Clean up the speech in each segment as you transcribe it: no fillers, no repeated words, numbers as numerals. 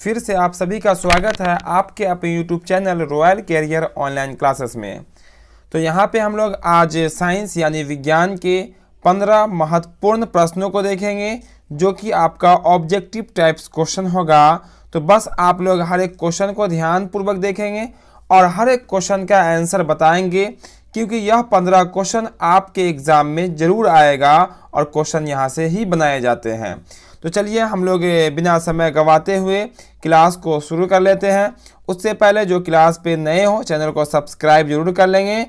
फिर से आप सभी का स्वागत है आपके अपने YouTube channel Royal Career Online Classes में। तो यहाँ पे हम लोग आज साइंस यानी विज्ञान के 15 महत्वपूर्ण प्रश्नों को देखेंगे जो कि आपका ऑब्जेक्टिव टाइप्स क्वेश्चन होगा। तो बस आप लोग हर एक क्वेश्चन को ध्यानपूर्वक देखेंगे और हर एक क्वेश्चन का आंसर बताएंगे, क्योंकि यह 15 क्वेश्चन आपके एग्ज़ाम में ज़रूर आएगा और क्वेश्चन यहाँ से ही बनाए जाते हैं। तो चलिए हम लोग बिना समय गंवाते हुए क्लास को शुरू कर लेते हैं। उससे पहले जो क्लास पे नए हो चैनल को सब्सक्राइब जरूर कर लेंगे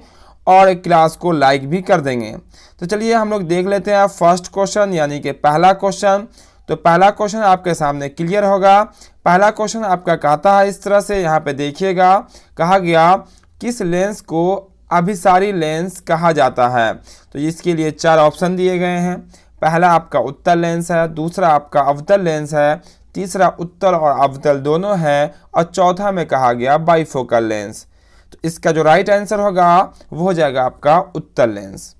और क्लास को लाइक भी कर देंगे। तो चलिए हम लोग देख लेते हैं फर्स्ट क्वेश्चन यानी कि पहला क्वेश्चन। तो पहला क्वेश्चन आपके सामने क्लियर होगा। पहला क्वेश्चन आपका कहता है इस तरह से, यहाँ पे देखिएगा, कहा गया किस लेंस को अभिसारी लेंस कहा जाता है। तो इसके लिए 4 ऑप्शन दिए गए हैं। पहला आपका उत्तल लेंस है, दूसरा आपका अवतल लेंस है, तीसरा उत्तल और अवतल दोनों है और चौथा में कहा गया बाइफोकल लेंस। तो इसका जो राइट आंसर होगा वो हो जाएगा आपका उत्तल लेंस।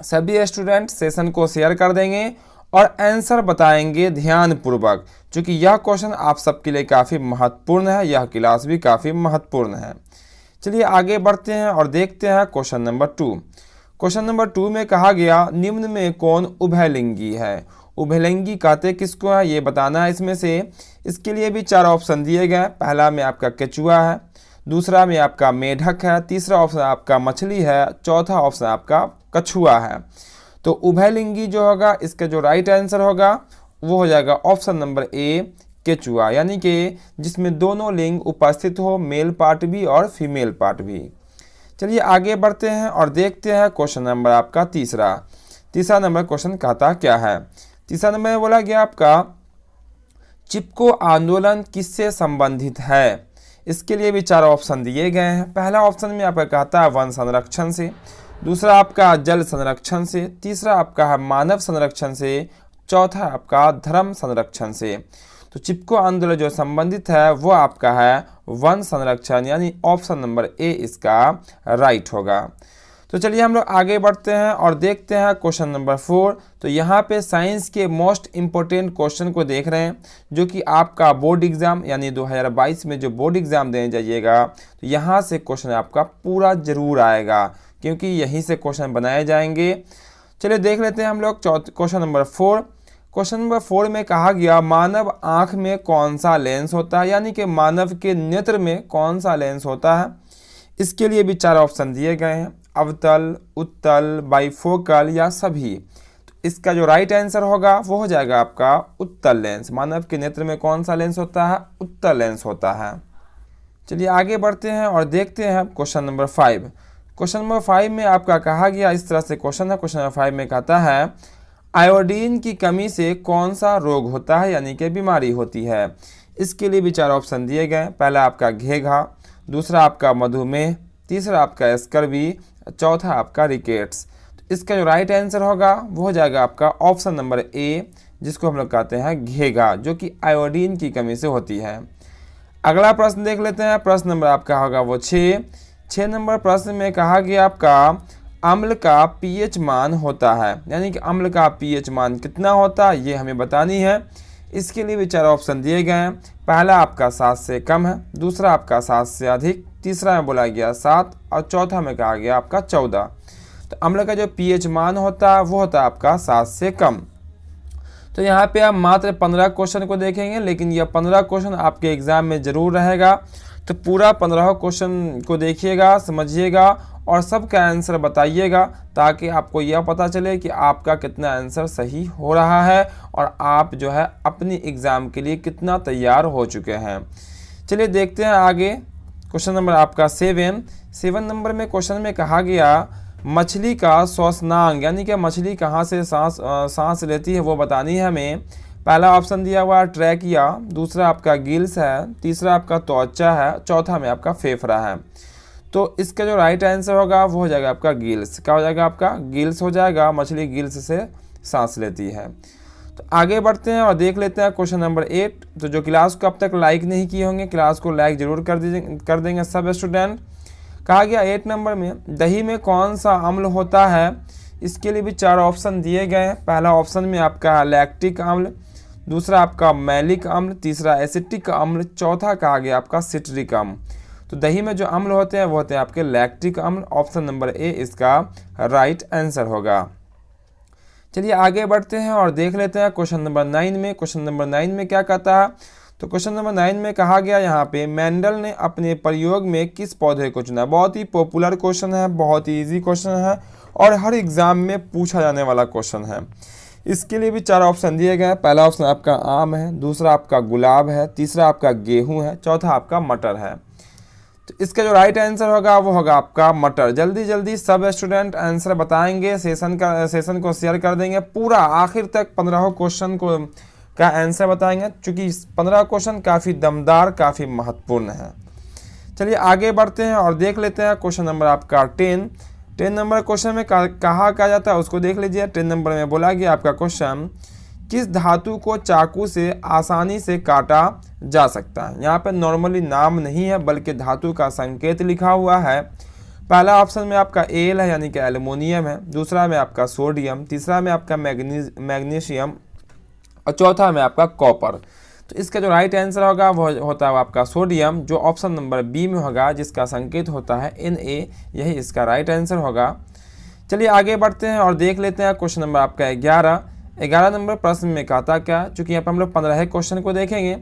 सभी स्टूडेंट सेशन को शेयर कर देंगे और आंसर बताएंगे ध्यानपूर्वक, क्योंकि यह क्वेश्चन आप सबके लिए काफ़ी महत्वपूर्ण है, यह क्लास भी काफ़ी महत्वपूर्ण है। चलिए आगे बढ़ते हैं और देखते हैं क्वेश्चन नंबर 2। क्वेश्चन नंबर 2 में कहा गया निम्न में कौन उभयलिंगी है। उभयलिंगी कहते किसको है ये बताना है इसमें से। इसके लिए भी 4 ऑप्शन दिए गए। पहला में आपका केचुआ है, दूसरा में आपका मेढक है, तीसरा ऑप्शन आपका मछली है, चौथा ऑप्शन आपका कछुआ है। तो उभयलिंगी जो होगा इसका जो राइट आंसर होगा वो हो जाएगा ऑप्शन नंबर ए केचुआ, यानी कि जिसमें दोनों लिंग उपस्थित हो, मेल पार्ट भी और फीमेल पार्ट भी। चलिए आगे बढ़ते हैं और देखते हैं क्वेश्चन नंबर आपका तीसरा नंबर क्वेश्चन कहता क्या है। तीसरा नंबर में बोला गया आपका चिपको आंदोलन किससे संबंधित है। इसके लिए भी 4 ऑप्शन दिए गए हैं। पहला ऑप्शन में आपका कहता है वन संरक्षण से, दूसरा आपका जल संरक्षण से, तीसरा आपका है मानव संरक्षण से, चौथा आपका धर्म संरक्षण से। तो चिपको आंदोलन जो संबंधित है वो आपका है वन संरक्षण, यानी ऑप्शन नंबर ए इसका राइट होगा। तो चलिए हम लोग आगे बढ़ते हैं और देखते हैं क्वेश्चन नंबर 4। तो यहाँ पे साइंस के मोस्ट इम्पोर्टेंट क्वेश्चन को देख रहे हैं जो कि आपका बोर्ड एग्जाम यानी 2022 में जो बोर्ड एग्जाम देने जाइएगा तो यहाँ से क्वेश्चन आपका पूरा जरूर आएगा, क्योंकि यहीं से क्वेश्चन बनाए जाएंगे। चलिए देख लेते हैं हम लोग क्वेश्चन नंबर 4। क्वेश्चन नंबर 4 में कहा गया मानव आँख में कौन सा लेंस होता है, यानी कि मानव के नेत्र में कौन सा लेंस होता है। इसके लिए भी 4 ऑप्शन दिए गए हैं, अवतल, उत्तल, बाइफोकल या सभी। तो इसका जो राइट आंसर होगा वो हो जाएगा आपका उत्तल लेंस। मानव के नेत्र में कौन सा लेंस होता है, उत्तल लेंस होता है। चलिए आगे बढ़ते हैं और देखते हैं क्वेश्चन नंबर 5। क्वेश्चन नंबर 5 में आपका कहा गया इस तरह से क्वेश्चन है। क्वेश्चन नंबर 5 में कहता है आयोडीन की कमी से कौन सा रोग होता है, यानी कि बीमारी होती है। इसके लिए भी 4 ऑप्शन दिए गए। पहला आपका घेघा, दूसरा आपका मधुमेह, तीसरा आपका स्कर्वी, चौथा आपका रिकेट्स। तो इसका जो राइट आंसर होगा वो हो जाएगा आपका ऑप्शन नंबर ए, जिसको हम लोग कहते हैं घेघा, जो कि आयोडीन की कमी से होती है। अगला प्रश्न देख लेते हैं। प्रश्न नंबर आपका होगा वो 6 नंबर प्रश्न में कहा गया आपका अम्ल का पीएच मान होता है, यानी कि अम्ल का पीएच मान कितना होता है ये हमें बतानी है। इसके लिए भी 4 ऑप्शन दिए गए हैं। पहला आपका 7 से कम है, दूसरा आपका 7 से अधिक, तीसरा में बोला गया 7 और चौथा में कहा गया आपका 14। तो अम्ल का जो पीएच मान होता है वो होता है आपका 7 से कम। तो यहाँ पे आप मात्र 15 क्वेश्चन को देखेंगे, लेकिन यह 15 क्वेश्चन आपके एग्जाम में ज़रूर रहेगा। तो पूरा 15 क्वेश्चन को देखिएगा, समझिएगा और सबका आंसर बताइएगा, ताकि आपको यह पता चले कि आपका कितना आंसर सही हो रहा है और आप जो है अपनी एग्ज़ाम के लिए कितना तैयार हो चुके हैं। चलिए देखते हैं आगे क्वेश्चन नंबर आपका 7 नंबर में क्वेश्चन में कहा गया मछली का श्वसनांग, यानी कि मछली कहाँ से सांस लेती है वो बतानी है हमें। पहला ऑप्शन दिया हुआ ट्रैकिया, दूसरा आपका गिल्स है, तीसरा आपका त्वचा है, चौथा में आपका फेफड़ा है। तो इसका जो राइट आंसर होगा वो हो जाएगा आपका गिल्स। क्या हो जाएगा आपका गिल्स हो जाएगा, मछली गिल्स से सांस लेती है। तो आगे बढ़ते हैं और देख लेते हैं क्वेश्चन नंबर 8। तो जो क्लास को अब तक लाइक नहीं किए होंगे क्लास को लाइक जरूर कर देंगे सब स्टूडेंट। कहा गया 8 नंबर में दही में कौन सा अम्ल होता है। इसके लिए भी 4 ऑप्शन दिए गए हैं। पहला ऑप्शन में आपका लैक्टिक अम्ल, दूसरा आपका मैलिक अम्ल, तीसरा एसिटिक अम्ल, चौथा कहा गया आपका सिट्रिक अम्ल। तो दही में जो अम्ल होते हैं वो होते हैं आपके लैक्टिक अम्ल। ऑप्शन नंबर ए इसका राइट आंसर होगा। चलिए आगे बढ़ते हैं और देख लेते हैं क्वेश्चन नंबर 9 में। क्वेश्चन नंबर 9 में क्या कहता है? तो क्वेश्चन नंबर 9 में कहा गया यहाँ पे मेंडल ने अपने प्रयोग में किस पौधे को चुना। बहुत ही पॉपुलर क्वेश्चन है, बहुत ही इजी क्वेश्चन है और हर एग्जाम में पूछा जाने वाला क्वेश्चन है। इसके लिए भी 4 ऑप्शन दिए गए हैं। पहला ऑप्शन आपका आम है, दूसरा आपका गुलाब है, तीसरा आपका गेहूं है, चौथा आपका मटर है। तो इसका जो राइट आंसर होगा वो होगा आपका मटर। जल्दी जल्दी सब स्टूडेंट आंसर बताएंगे, सेशन को शेयर कर देंगे, पूरा आखिर तक 15 क्वेश्चन का आंसर बताएंगे, क्योंकि 15 क्वेश्चन काफ़ी दमदार, काफ़ी महत्वपूर्ण है। चलिए आगे बढ़ते हैं और देख लेते हैं क्वेश्चन नंबर आपका 10 नंबर क्वेश्चन में कहा जाता है उसको देख लीजिए। 10 नंबर में बोला गया आपका क्वेश्चन, किस धातु को चाकू से आसानी से काटा जा सकता है। यहाँ पे नॉर्मली नाम नहीं है बल्कि धातु का संकेत लिखा हुआ है। पहला ऑप्शन में आपका एल है यानी कि एल्युमिनियम है, दूसरा में आपका सोडियम, तीसरा में आपका मैग्नीशियम और चौथा में आपका कॉपर। तो इसका जो राइट आंसर होगा वो होता है आपका सोडियम, जो ऑप्शन नंबर बी में होगा, जिसका संकेत होता है Na। यही इसका राइट आंसर होगा। चलिए आगे बढ़ते हैं और देख लेते हैं क्वेश्चन नंबर आपका 11 नंबर प्रश्न में कहता क्या, चूँकि यहाँ पर हम लोग 15 क्वेश्चन को देखेंगे।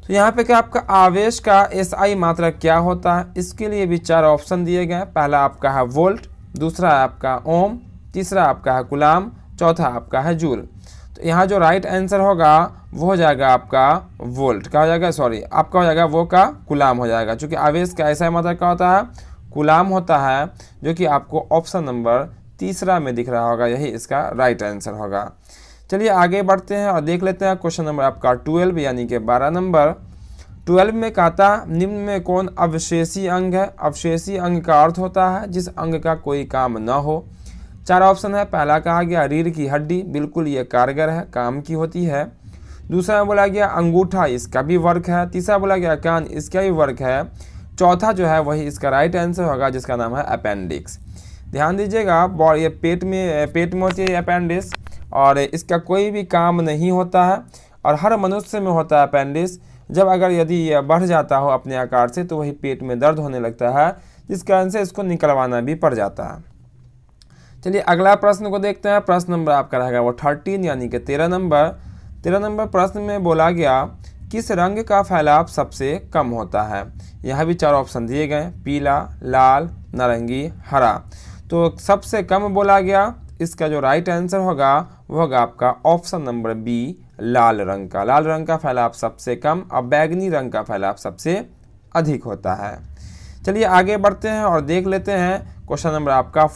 तो यहाँ पे क्या आपका आवेश का SI मात्रा क्या होता है। इसके लिए भी 4 ऑप्शन दिए गए हैं। पहला आपका है वोल्ट, दूसरा आपका ओम, तीसरा आपका है कुलाम, चौथा आपका है जूल। तो यहाँ जो राइट आंसर होगा वो हो जाएगा आपका वोल्ट का हो जाएगा, सॉरी आपका हो जाएगा वो का कुलाम हो जाएगा, क्योंकि आवेश का SI मात्रा क्या होता है, कुलाम होता है, जो कि आपको ऑप्शन नंबर तीसरा में दिख रहा होगा। यही इसका राइट आंसर होगा। चलिए आगे बढ़ते हैं और देख लेते हैं क्वेश्चन नंबर आपका 12 यानी कि 12 नंबर। 12 में कहता निम्न में कौन अवशेषी अंग है। अवशेषी अंग का अर्थ होता है जिस अंग का कोई काम न हो। 4 ऑप्शन है। पहला कहा गया रीढ़ की हड्डी, बिल्कुल ये कारगर है, काम की होती है। दूसरा में बोला गया अंगूठा, इसका भी वर्क है। तीसरा बोला गया कान, इसका भी वर्क है। चौथा जो है वही इसका राइट आंसर होगा, जिसका नाम है अपेंडिक्स। ध्यान दीजिएगा, ये पेट में होती है अपेंडिक्स और इसका कोई भी काम नहीं होता है और हर मनुष्य में होता है अपेंडिक्स। जब अगर यदि यह बढ़ जाता हो अपने आकार से तो वही पेट में दर्द होने लगता है, जिस कारण से इसको निकलवाना भी पड़ जाता है। चलिए अगला प्रश्न को देखते हैं। प्रश्न नंबर आपका रहेगा वो 13 यानी कि 13 नंबर प्रश्न में बोला गया किस रंग का फैलाव सबसे कम होता है। यहाँ भी 4 ऑप्शन दिए गए, पीला, लाल, नारंगी, हरा। तो सबसे कम बोला गया, इसका जो राइट आंसर होगा वो होगा आपका ऑप्शन नंबर बी, लाल रंग का। लाल रंग का फैलाव सबसे कम और बैगनी रंग का फैलाव सबसे अधिक होता है। चलिए आगे बढ़ते हैं और देख लेते हैं क्वेश्चन नंबर आपका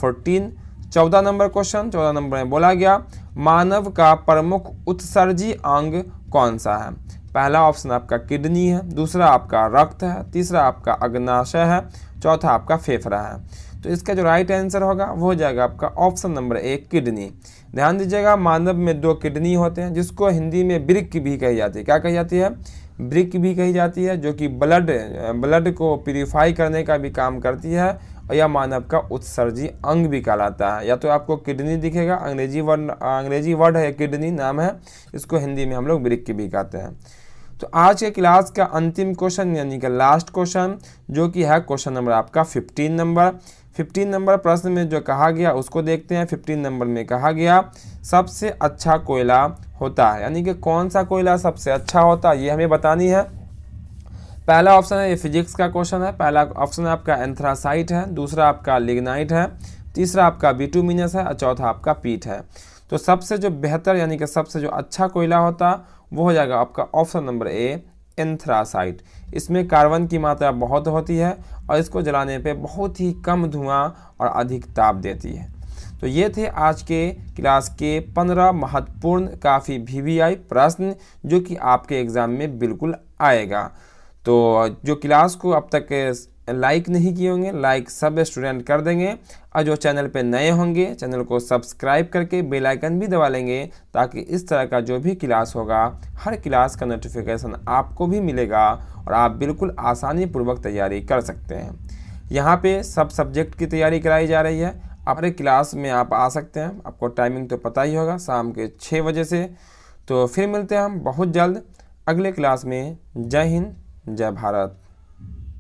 14 नंबर क्वेश्चन। 14 नंबर में बोला गया मानव का प्रमुख उत्सर्जी अंग कौन सा है। पहला ऑप्शन आपका किडनी है, दूसरा आपका रक्त है, तीसरा आपका अग्नाशय है, चौथा आपका फेफड़ा है। तो इसका जो राइट आंसर होगा वो हो जाएगा आपका ऑप्शन नंबर 1, किडनी। ध्यान दीजिएगा, मानव में 2 किडनी होते हैं, जिसको हिंदी में वृक्क भी कही जाती है। क्या कही जाती है? वृक्क भी कही जाती है, जो कि ब्लड को प्यूरिफाई करने का भी काम करती है और यह मानव का उत्सर्जी अंग भी कहलाता है। या तो आपको किडनी दिखेगा, अंग्रेजी वर्ड है किडनी नाम है, इसको हिंदी में हम लोग वृक्क भी कहते हैं। तो आज के क्लास का अंतिम क्वेश्चन यानी कि लास्ट क्वेश्चन, जो कि है क्वेश्चन नंबर आपका 15 नंबर प्रश्न में जो कहा गया उसको देखते हैं। 15 नंबर में कहा गया सबसे अच्छा कोयला होता है, यानी कि कौन सा कोयला सबसे अच्छा होता है ये हमें बतानी है। पहला ऑप्शन है, ये फिजिक्स का क्वेश्चन है। पहला ऑप्शन आपका एंथ्रासाइट है, दूसरा आपका लिग्नाइट है, तीसरा आपका बिटुमिनस है और चौथा आपका पीट है। तो सबसे जो बेहतर यानी कि सबसे जो अच्छा कोयला होता वो हो जाएगा आपका ऑप्शन नंबर ए, एंथ्रासाइट। इसमें कार्बन की मात्रा बहुत होती है और इसको जलाने पे बहुत ही कम धुआं और अधिक ताप देती है। तो ये थे आज के क्लास के 15 महत्वपूर्ण काफ़ी VVI प्रश्न, जो कि आपके एग्ज़ाम में बिल्कुल आएगा। तो जो क्लास को अब तक लाइक नहीं किए होंगे, लाइक सब स्टूडेंट कर देंगे और जो चैनल पे नए होंगे चैनल को सब्सक्राइब करके बेल आइकन भी दबा लेंगे, ताकि इस तरह का जो भी क्लास होगा हर क्लास का नोटिफिकेशन आपको भी मिलेगा और आप बिल्कुल आसानी पूर्वक तैयारी कर सकते हैं। यहाँ पे सब सब्जेक्ट की तैयारी कराई जा रही है। हमारे क्लास में आप आ सकते हैं, आपको टाइमिंग तो पता ही होगा, शाम के 6 बजे से। तो फिर मिलते हैं हम बहुत जल्द अगले क्लास में। जय हिंद, जय भारत।